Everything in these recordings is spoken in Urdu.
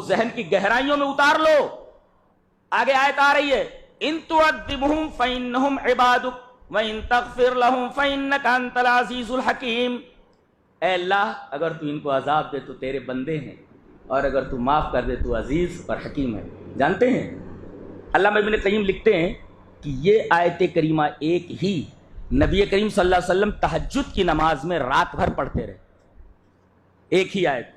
ذہن کی گہرائیوں میں اتار لو. آگے آیت آ رہی ہے ان تعذبهم فانهم عبادك وان تغفر لهم فانك انت العزيز الحكيم. اے اللہ اگر تو ان کو عذاب دے تو تیرے بندے ہیں اور اگر تو معاف کر دے تو عزیز اور حکیم ہے. جانتے ہیں علامہ ابن قیم لکھتے ہیں کہ یہ آیت کریمہ ایک ہی نبی کریم صلی اللہ علیہ وسلم تہجد کی نماز میں رات بھر پڑھتے رہے. ایک ہی آیت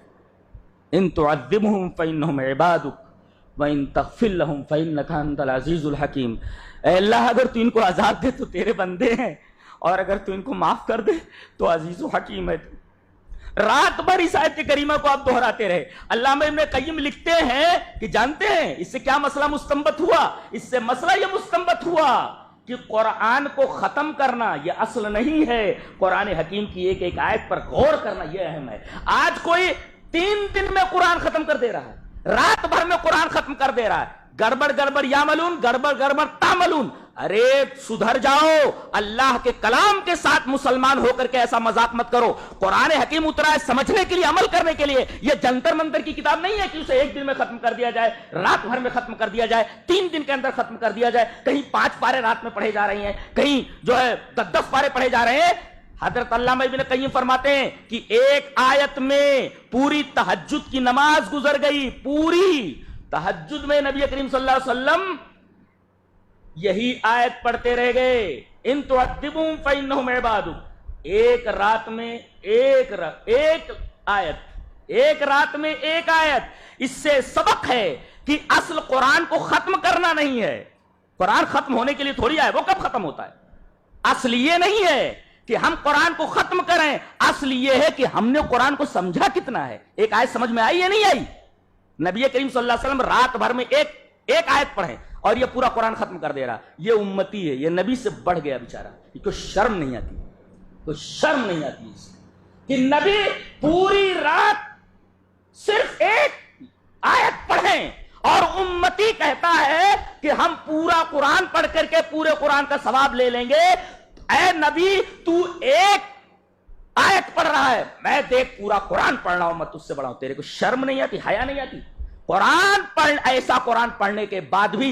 ان تعذبهم فانهم عبادك وان تغفر لهم فانك انت العزيز الحكيم. اے اللہ اگر تو ان کو عذاب دے تو تیرے بندے ہیں اور اگر تو ان کو معاف کر دے تو عزیز و حکیم ہے. رات بھر اس آیت کریمہ کو آپ دہراتے رہے. علامہ ابن قیم لکھتے ہیں کہ جانتے ہیں اس سے کیا مسئلہ مستنبط ہوا؟ اس سے مسئلہ یہ مستنبط ہوا کہ قرآن کو ختم کرنا یہ اصل نہیں ہے، قرآن حکیم کی ایک ایک آیت پر غور کرنا یہ اہم ہے. آج کوئی 3 دن میں قرآن ختم کر دے رہا ہے، رات بھر میں قرآن ختم کر دے رہا ہے. گڑبڑ گڑبڑ یاملون، گڑبڑ گڑبڑ تاملون. ارے سدھر جاؤ، اللہ کے کلام کے ساتھ مسلمان ہو کر کے ایسا مذاق مت کرو. قرآن حکیم اترا ہے سمجھنے کے لیے، عمل کرنے کے لیے. یہ جنتر منتر کی کتاب نہیں ہے کہ اسے 1 دن میں ختم کر دیا جائے، رات بھر میں ختم کر دیا جائے، 3 دن کے اندر ختم کر دیا جائے. کہیں 5 پارے رات میں پڑھے جا رہے ہیں، کہیں جو ہے 10 پارے پڑھے جا رہے ہیں. حضرت علامہ ابن قیم فرماتے ہیں کہ ایک آیت میں پوری تہجد کی نماز گزر گئی. پوری تہجد میں نبی کریم صلی اللہ علیہ وسلم یہی آیت پڑھتے رہ گئے ان تعذبهم فانهم عبادك. ایک رات میں ایک آیت، ایک رات میں ایک آیت. اس سے سبق ہے کہ اصل قرآن کو ختم کرنا نہیں ہے. قرآن ختم ہونے کے لیے تھوڑی آئے، وہ کب ختم ہوتا ہے؟ اصل یہ نہیں ہے کہ ہم قرآن کو ختم کریں، اصل یہ ہے کہ ہم نے قرآن کو سمجھا کتنا ہے. ایک آیت سمجھ میں آئی یا نہیں آئی؟ نبی کریم صلی اللہ علیہ وسلم رات بھر میں ایک آیت پڑھیں اور یہ پورا قرآن ختم کر دے رہا. یہ امتی ہے، یہ نبی سے بڑھ گیا بیچارہ. یہ کوئی شرم نہیں آتی، کوئی شرم نہیں آتی اس کہ نبی پوری رات صرف ایک آیت پڑھیں اور امتی کہتا ہے کہ ہم پورا قرآن پڑھ کر کے پورے قرآن کا ثواب لے لیں گے. اے نبی تو ایک آیت پڑھ رہا ہے، میں دیکھ پورا قرآن پڑھ رہا ہوں، میں تجھ سے بڑا ہوں. تیرے کو شرم نہیں آتی، حیا نہیں آتی؟ ایسا قرآن پڑھنے کے بعد بھی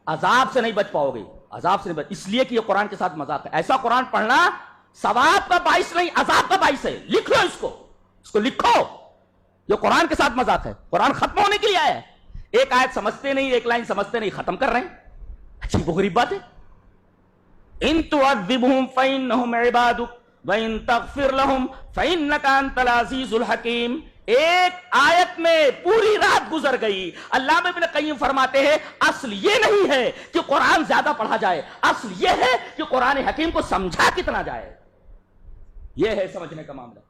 عذاب سے نہیں بچ پاؤ گے. عذاب سے نہیں بچ، اس لیے کہ یہ قرآن کے ساتھ مذاق ہے. ایسا قرآن پڑھنا ثواب کا باعث نہیں، عذاب کا باعث ہے. لکھ لو اس کو لکھو. یہ قرآن کے ساتھ مذاق ہے. قرآن ختم ہونے کے لیے آیا ہے. ایک آیت سمجھتے نہیں، ایک لائن سمجھتے نہیں، ختم کر رہے ہیں. عجیب و غریب بات ہے. ان تعذبهم فانهم عبادك وان تغفر لهم فانك انت العزيز الحكيم. ایک آیت میں پوری رات گزر گئی. علامہ ابن قیم فرماتے ہیں اصل یہ نہیں ہے کہ قرآن زیادہ پڑھا جائے، اصل یہ ہے کہ قرآن حکیم کو سمجھا کتنا جائے. یہ ہے سمجھنے کا معاملہ.